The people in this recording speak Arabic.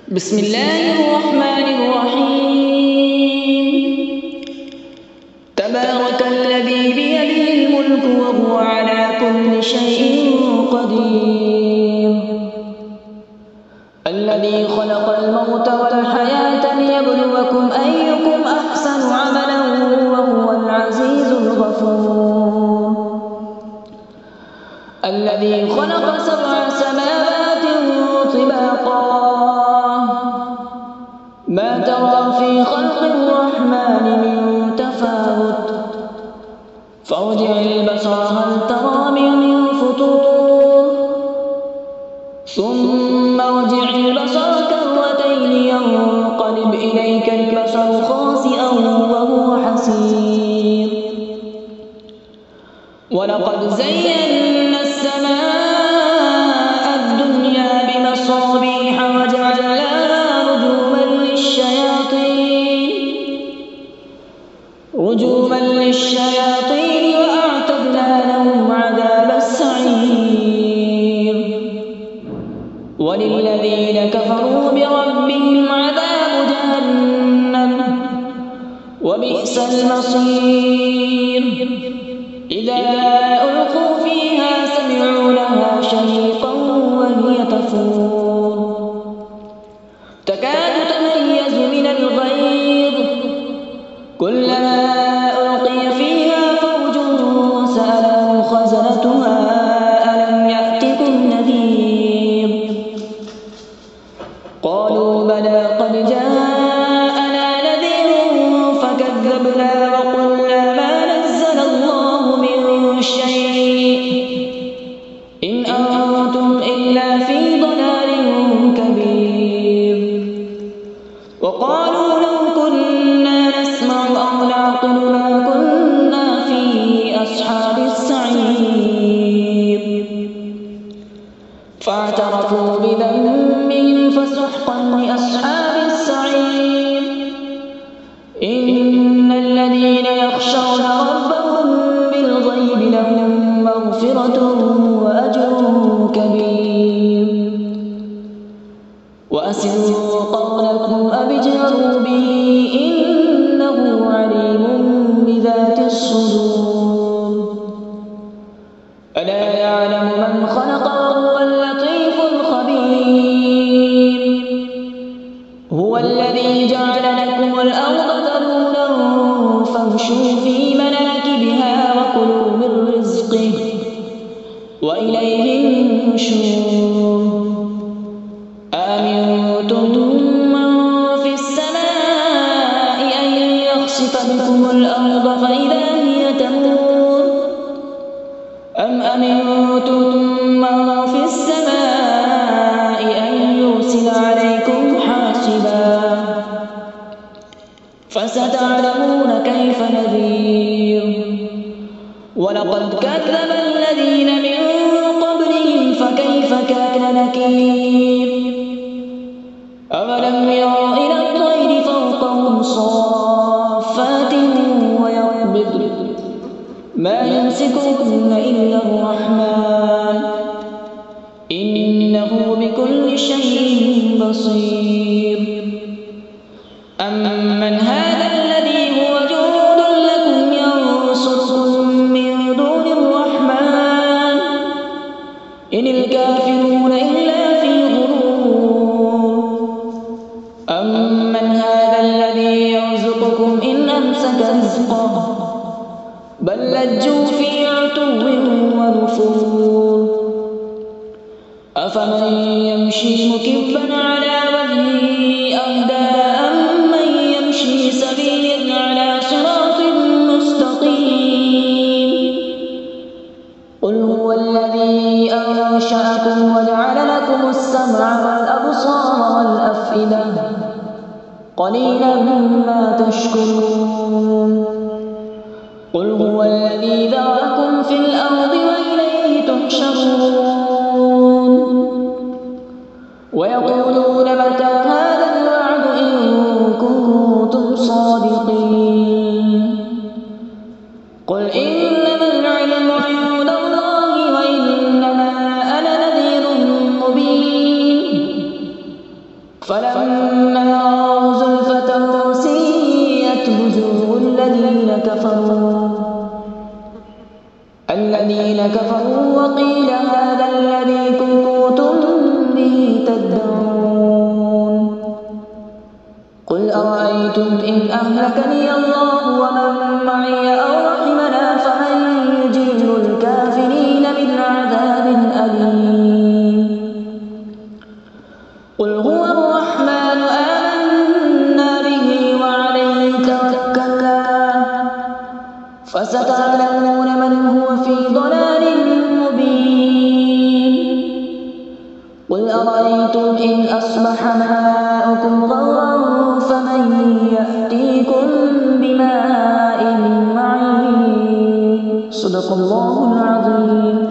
بسم الله الرحمن الرحيم. تبارك الذي بيده الملك وهو على كل شيء قدير. الذي خلق الموت والحياة ليبلوكم أيكم أحسن عملا وهو العزيز الغفور. الذي خلق 7 سماوات طباقا ما ترى في خلق الرحمن من تفاوت فارجع البصر هل ترى من فطور ثم ارجع البصر كرتين ينقلب إليك البصر خاسئا وهو حسير. ولقد زينا السماء الدنيا بمصابيح وجعلناها رجوما للشياطين وأعتدنا لهم عذاب السعير. وللذين كفروا بربهم عذاب جهنم وبئس المصير. إذا ألقوا فيها سمعوا لها شهيقا وهي تفور تكاد تميز من الغيظ كلما ألقي فيها فوج سألهم خزنتها ألم يأتكم نذير قالوا بلى قد جاءنا نذير فكذبنا وقلنا ما نزل الله من شيء إن أنتم إلا في ضلال كبير. وقالوا لو كنا نسمع أو نعقل ما كنا في أصحاب السعير فاعترفوا بذنبهم فسحقا لأصحاب السعير. إن الذين يخشون ربهم بالغيب لهم مغفرة وأجر كبير. وأسروا قولكم أو اجهروا به إنه عليم بذات الصدور. ألا يعلم من خلق وهو اللطيف الخبير. هو الذي جعل لكم الأرض ذلولا فامشوا في مناكبها وكلوا من رزقه وإليه النشور. أأمنتم من في السماء أن يخسف بكم الأرض فإذا هي تمور أم أمنتم من في السماء أن يرسل عليكم حاصبا فستعلمون كيف نذير. ولقد كذب الذين من قبلهم فكيف كان نكير. أولم يروا إلى الطير فوقهم صافات ويقبضن ما يمسكهن إلا الرحمن إنه بكل شيء بصير. أمن هذا الذي هو جند لكم ينصركم من دون الرحمن إن الكافرون إلا في غرور. أمن هذا الذي يرزقكم إن أمسك رزقه بل لجوا في عتو ونفور. أفمن يمشي مكبا على وجهه أهدى أمن يمشي سويا على صراط مستقيم. قل هو الذي أنشأكم وجعل لكم السمع والأبصار والأفئدة قليلا ما تشكرون. قل هو الذي ذرأكم في الأرض وإليه تحشرون. ويقولون متى هذا الوعد إن كنتم صادقين. قل إنما العلم عند الله وإنما أنا نذير مبين. فلما رأوا زلفة سيئت وجوه الذين كفروا وقيل هذا الذي كنتم به تدعون قل أرأيتم إن أهلكني الله ومن معي أو رحمنا فمن يجير الكافرين من عذاب أليم قل هو الرحمن آمنا به وعليه توكلنا فستعلمون من هو في ضلال مبين قل أرأيتم إن أصبح ماؤكم غورا فمن يأتيكم بماء معين صدق الله العظيم.